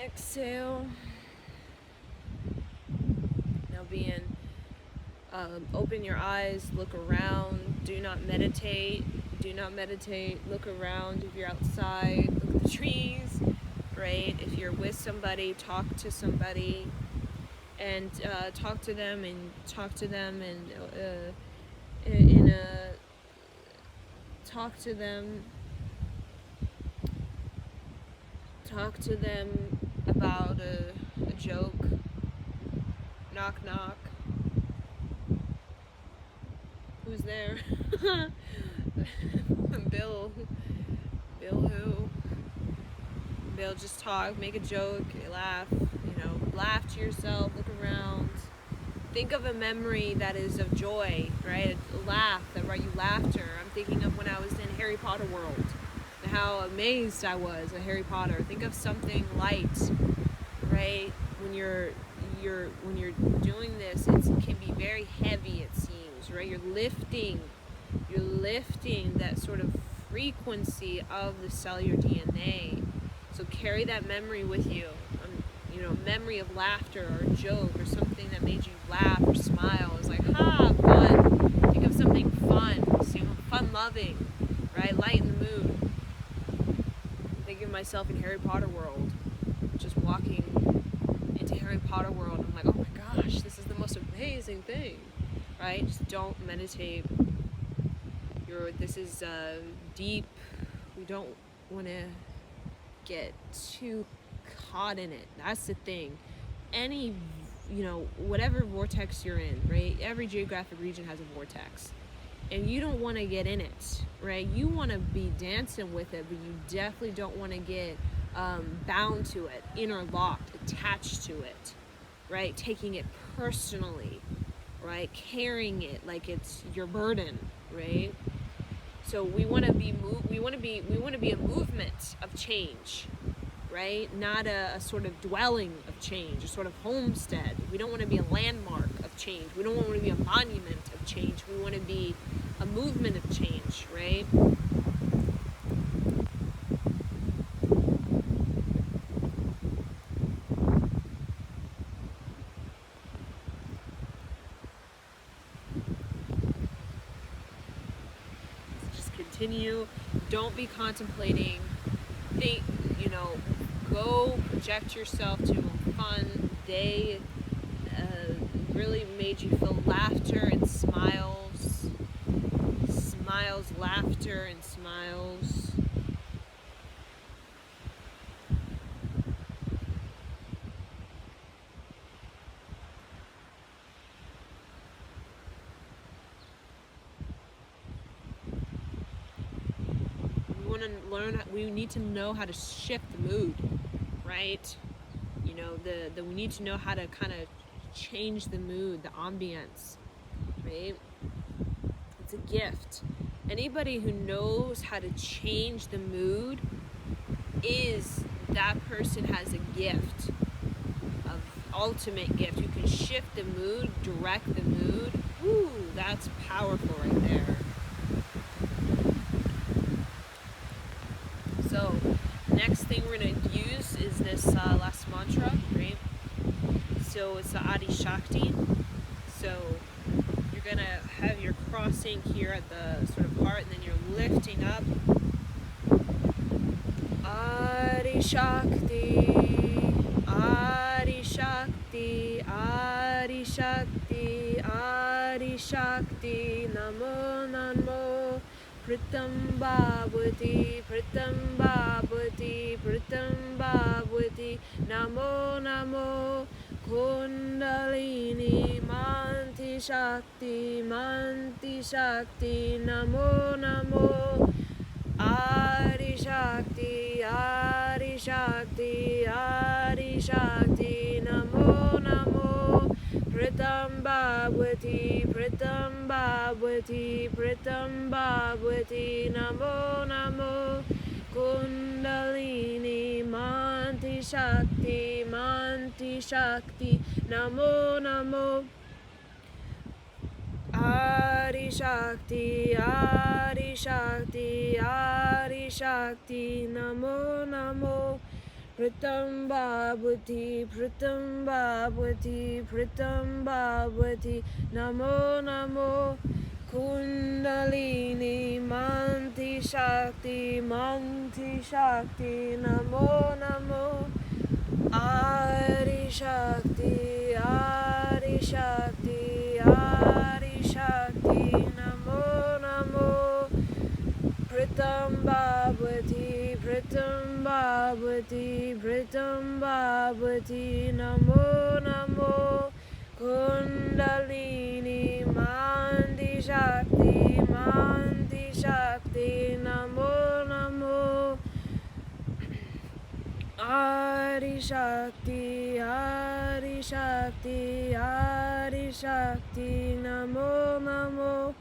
Exhale. Now open your eyes, look around, do not meditate, look around if you're outside, look at the trees, right? If you're with somebody, talk to somebody, and talk to them in a talk to them about a joke. Knock knock. Who's there? Bill who? Bill, just talk, make a joke, laugh, laugh to yourself, look around. Think of a memory that is of joy, right? A laugh that brought you laughter. I'm thinking of when I was in Harry Potter world, and how amazed I was at Harry Potter. Think of something light, right? When you're doing this, it can be very heavy, it seems, right? You're lifting that sort of frequency of the cellular DNA. So carry that memory with you. Memory of laughter or a joke or something that made you laugh or smile. It's like, fun. Think of something fun, fun-loving, right? Lighten the mood. Think of myself in Harry Potter world, just walking into Harry Potter world. I'm like, oh my gosh, this is the most amazing thing, right? Just don't meditate. This is deep. We don't want to get too caught in it. That's the thing. Any, whatever vortex you're in, right? Every geographic region has a vortex. And you don't want to get in it, right? You want to be dancing with it, but you definitely don't want to get bound to it, interlocked, attached to it, right? Taking it personally, right? Carrying it like it's your burden, right? So we want to be a movement of change, right? Not a sort of dwelling of change, a sort of homestead. We don't want to be a landmark of change. We don't want to be a monument of change. We want to be a movement of change, right? Just continue. Don't be contemplating. Think, go project yourself to a fun day. Really made you feel laughter and smiles, laughter and smiles. We need to know how to shift the mood, right? We need to know how to kind of change the mood, the ambience, right? It's a gift. Anybody who knows how to change the mood that person has a gift, of ultimate gift. You can shift the mood, direct the mood. Ooh, that's powerful right there. So, next thing we're going to use is this last mantra, right? So it's the Adi Shakti. So you're going to have your crossing here at the sort of heart, and then you're lifting up. Adi Shakti, Adi Shakti, Adi Shakti, Adi Shakti, Namo Namo. Pritam Bhavati, Pritam Bhavati, Pritam Bhavati, Namo Namo, Kundalini, Manti Shakti, Namo Namo, Adi Shakti, Adi Shakti, Adi Shakti, Namo Namo, Pritam Bhavati, Pritam Bhavati, Pritam Bhavati, Namo Namo, Kundalini, Manti Shakti, Namo Namo, Adi Shakti, Adi Shakti, Adi Shakti, Namo Namo, Pritam Bhavati, Pritam Bhavati, Pritam Bhavati, Namo Namo Kundalini, Manti Shakti, Namo Namo Adi Shakti, Adi Shakti, Adi Shakti, Namo Namo Pritam Bhavati, Pritam Bhavati, Pritam Bhavati, Namo Namo Kundalini, Manti Shakti, Namo Namo Adi Shakti, Adi Shakti, Adi Shakti, Namo Namo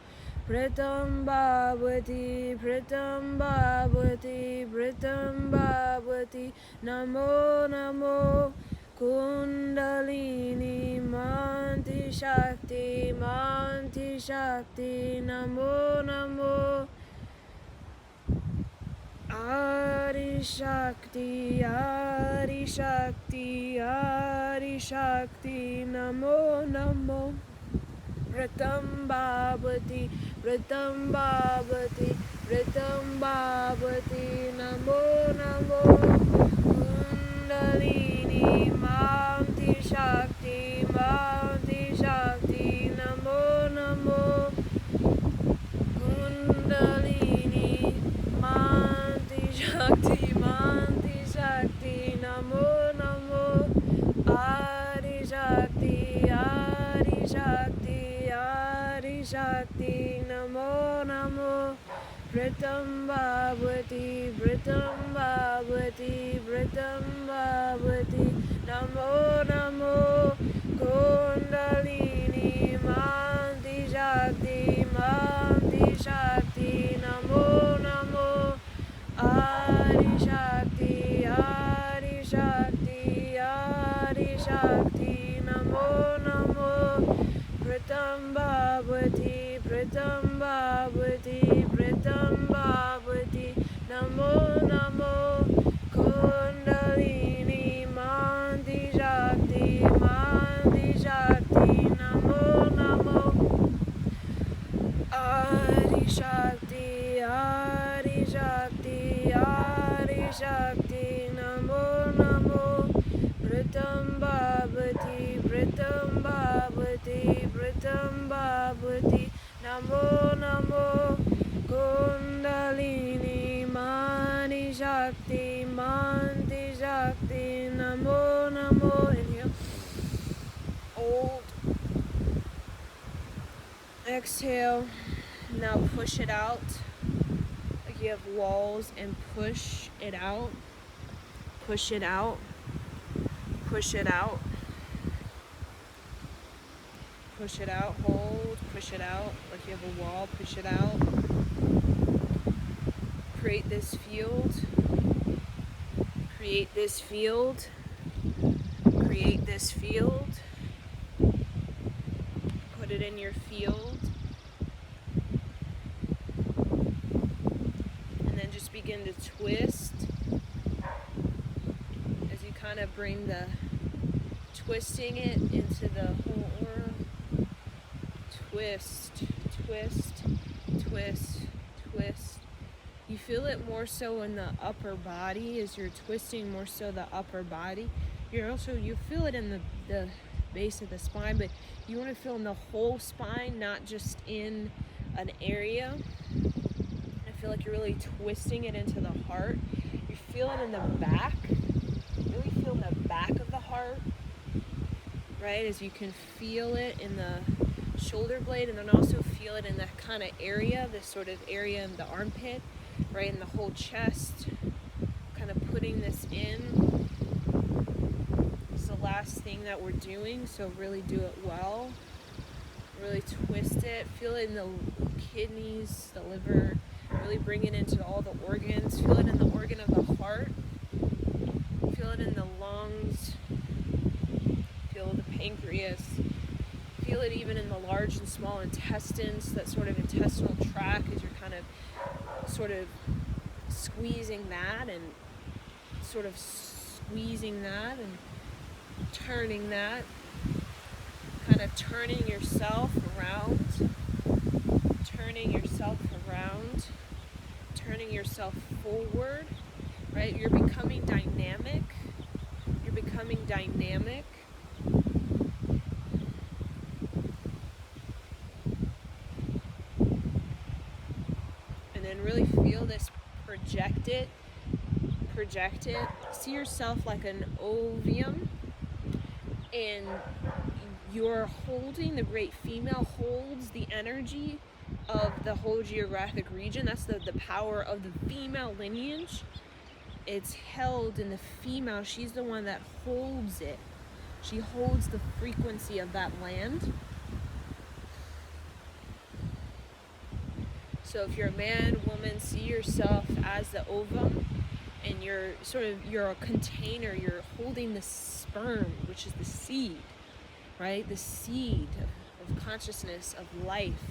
Pritam Bhavati, Pritam Bhavati, Pritam Bhavati, Namo Namo Kundalini, Manti Shakti, Namo Namo Adi Shakti, Adi Shakti, Adi Shakti, Namo Namo Pritam Bhavati, Pritam Bhavati, Pritam Bhavati, Namo Namo Kundalini, Manti Shakti, Namo Namo Kundalini, Manti Shakti, Namo Namo Adi Shakti, Adi Shakti, Adi Shakti, Namo Namo Pritam Bhavati, Pritam Bhavati, Pritam Bhavati, Namo Namo Kundalini, Manti Shakti, Namo Namo Adi Shakti, Adi Shakti, Adi Shakti, Namo Namo Pritam Bhavati, Pritam Bhavati, Pritam Bhavati, Namo Namo Kundalini, Manti Shakti, Namo Namo Adi Shakti, Adi Shakti, Adi Shakti, Namo Namo Pritam Bhavati, Pritam Bhavati, Pritam Bhavati, Namo Namo Kundalini, Manti Shakti, Namo Namo. Inhale. Hold. Exhale. Now push it out. Like you have walls, and push it out. Push it out. Push it out. Push it out. Hold. Push it out. Like you have a wall. Push it out. Create this field. Create this field. Create this field. Put it in your field. And then just begin to twist as you kind of bring the twisting it into the whole aura. Twist, twist, twist, twist. You feel it more so in the upper body as you're twisting more so the upper body. You feel it in the base of the spine, but you want to feel in the whole spine, not just in an area. I feel like you're really twisting it into the heart. You feel it in the back. Really feel in the back of the heart, right? As you can feel it in the shoulder blade, and then also feel it in that kind of area, this sort of area in the armpit, right in the whole chest. Kind of putting this in. It's the last thing that we're doing, so really do it well. Really twist it. Feel it in the kidneys, the liver. Really bring it into all the organs. Feel it in the organ of the heart. Feel it in the lungs. Feel the pancreas. Feel it even in the large and small intestines, that sort of intestinal tract, as you're kind of sort of squeezing that and sort of squeezing that and turning that, kind of turning yourself around, turning yourself around, turning yourself forward, right? You're becoming dynamic. You're becoming dynamic. And then really feel this, project it. See yourself like an ovum, and you're holding, the great female holds the energy of the whole geographic region. That's the power of the female lineage. It's held in the female. She's the one that holds it. She holds the frequency of that land. So if you're a man, woman, see yourself as the ovum, and you're a container. You're holding the sperm, which is the seed, right? The seed of consciousness, of life,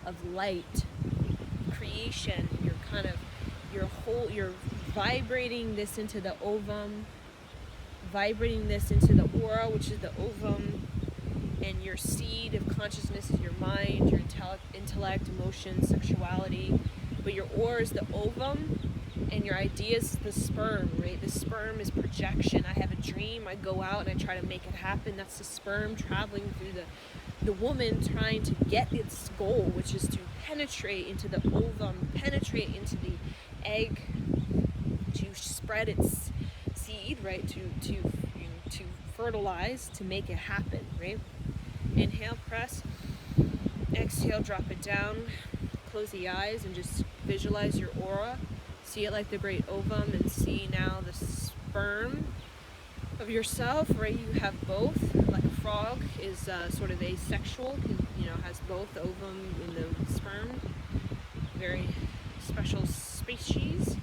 of light, creation. You're vibrating this into the ovum, vibrating this into the aura, which is the ovum, and your seed of consciousness is your mind, your intellect, emotion, sexuality. But your aura is the ovum, and your idea is the sperm, right? The sperm is projection. I have a dream, I go out and I try to make it happen. That's the sperm traveling through the woman, trying to get its goal, which is to penetrate into the ovum, penetrate into the egg, to spread its seed, right? To fertilize, to make it happen, right? Inhale, press. Exhale, drop it down. Close the eyes and just visualize your aura. See it like the great ovum, and see now the sperm of yourself, right? You have both. Like a frog is sort of asexual, has both the ovum and the sperm. Very special species.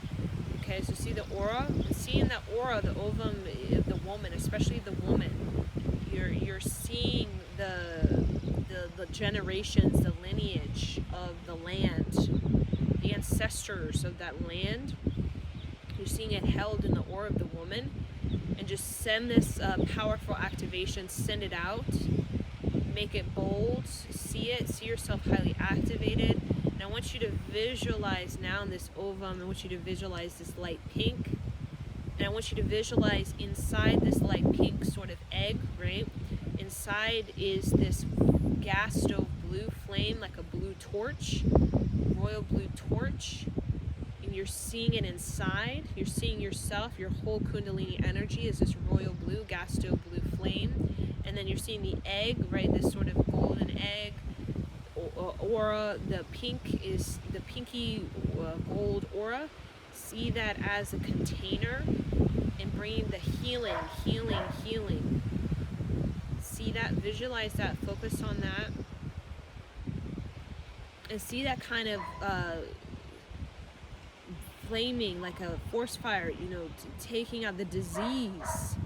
Okay, so see the aura, and see in that aura the ovum of the woman, especially the woman. You're seeing the generations, the lineage of the land, the ancestors of that land. You're seeing it held in the aura of the woman, and just send this powerful activation, send it out, make it bold, see yourself highly activated. And I want you to visualize now in this ovum, I want you to visualize this light pink, and I want you to visualize inside this light pink sort of egg, right? Inside is this gas stove blue flame, like a blue torch, royal blue torch. And you're seeing it inside. You're seeing yourself, your whole Kundalini energy is this royal blue, gas stove blue flame. And then you're seeing the egg, right? This sort of golden egg aura. The pink is the pinky gold aura. See that as a container, and bringing the healing. See that, visualize that, focus on that, and see that kind of flaming like a force fire, taking out the disease,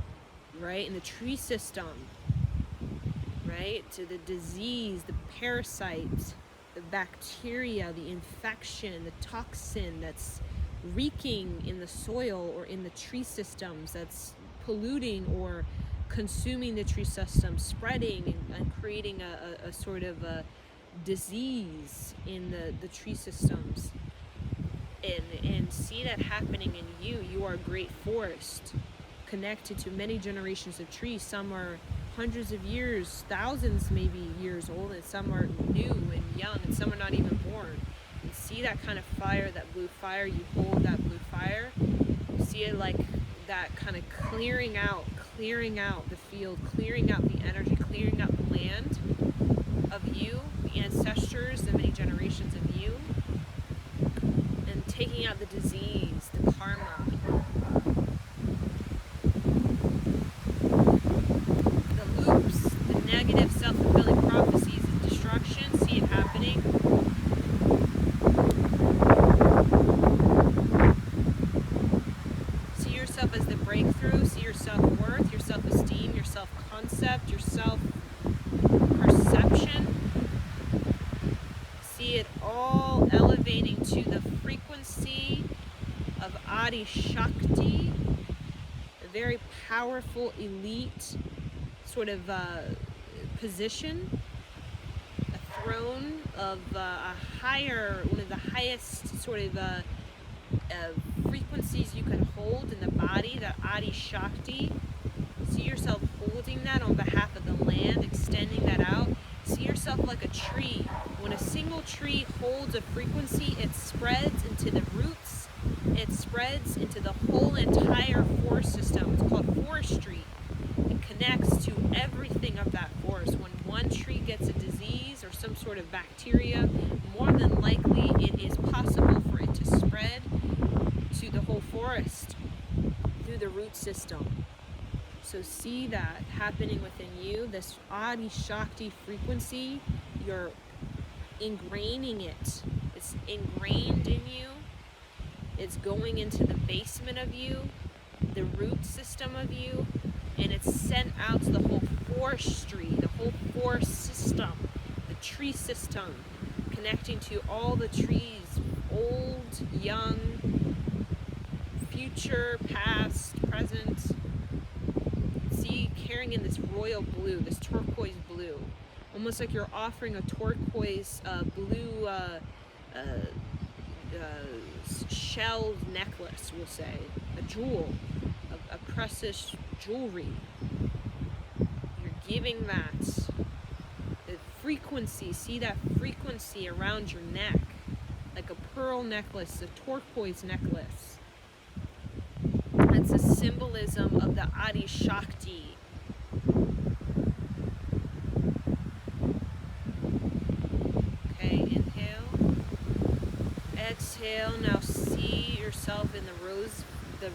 right, in the tree system, right, to the disease, the parasites, the bacteria, the infection, the toxin that's reeking in the soil or in the tree systems, that's polluting or consuming the tree system, spreading and creating a sort of a disease in the tree systems. And see that happening in you. You are a great forest, connected to many generations of trees. Some are hundreds of years, thousands maybe years old, and some are new and young, and some are not even born. And see that kind of fire, that blue fire. You hold that blue fire. You see it like that, kind of clearing out the field, clearing out the energy, clearing out the land of you, the ancestors, the many generations of you, and taking out the disease, the karma, the loops, the negative self-fulfilling prophecies of destruction. See it happening. See yourself as the breakthrough. See your self-worth, your self-esteem, your self-concept, your self-perception. See it all elevating to the frequency of Adi Shakti, very powerful elite sort of position, a throne of a higher, one of the highest sort of frequencies you can hold in the body, that Adi Shakti. See yourself holding that on behalf of the land, extending that out. See yourself like a tree. When a single tree holds a frequency, it spreads into the roots, it spreads into the whole entire forest system. It's called forestry. It connects to everything of that forest. When one tree gets a disease or some sort of bacteria, more than likely it is possible for it to spread to the whole forest through the root system. So see that happening within you, this Adi Shakti frequency. You're ingraining it. It's ingrained in you. It's going into the basement of you, the root system of you, and it's sent out to the whole forestry, the whole forest system, the tree system, connecting to all the trees, old, young, future, past, present. See, carrying in this royal blue, this turquoise blue, almost like you're offering a turquoise blue shell necklace, we'll say, a jewel, a precious jewelry. You're giving that the frequency. See that frequency around your neck, like a pearl necklace, a turquoise necklace. That's a symbolism of the Adi Shakti. Okay, inhale. Exhale. Now see yourself in the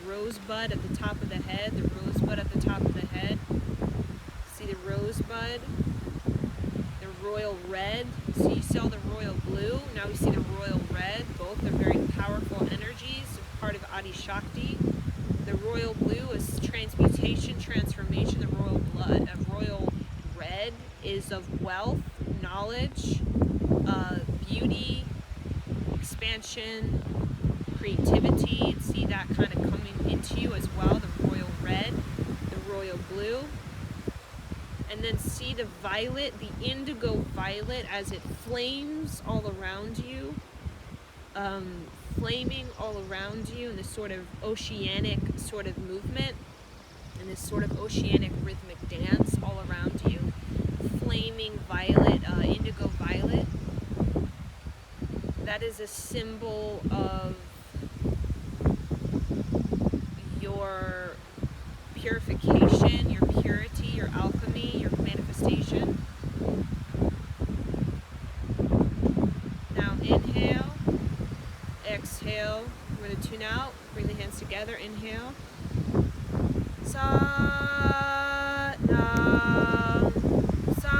rosebud at the top of the head, the rosebud at the top of the head. See the rosebud, the royal red. So you saw the royal blue, now we see the royal red. Both are very powerful energies, part of Adi Shakti. The royal blue is transmutation, transformation. The royal red is of wealth, knowledge, beauty, expansion, creativity. And see that kind of coming into you as well, the royal red, the royal blue. And then see the violet, the indigo violet, as it flames all around you, flaming all around you in this sort of oceanic sort of movement, in this sort of oceanic rhythmic dance all around you. Flaming violet, indigo violet. That is a symbol of your purification, your purity, your alchemy, your manifestation. Now inhale, exhale. We're going to tune out, bring the hands together, inhale. Sa nam, sa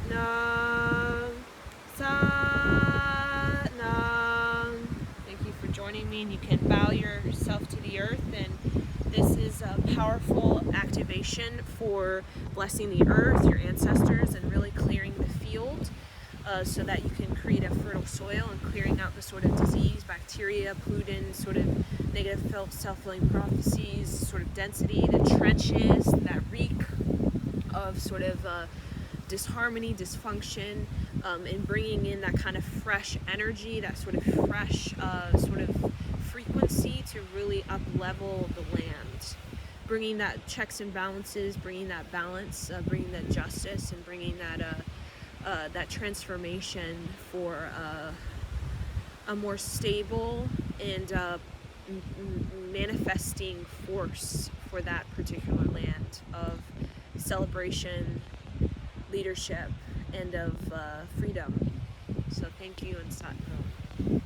nam, sa nam. Thank you for joining me, and you can bow yourself to the earth. And this is a powerful activation for blessing the earth, your ancestors, and really clearing the field so that you can create a fertile soil, and clearing out the sort of disease, bacteria, pollutants, sort of negative self-fulfilling prophecies, sort of density, the trenches that reek of sort of disharmony, dysfunction, and bringing in that kind of fresh energy, that sort of fresh sort of frequency to really up-level the land, bringing that checks and balances, bringing that balance, bringing that justice, and bringing that transformation for a more stable and manifesting force for that particular land of celebration, leadership, and of freedom. So thank you, and Sat Nam.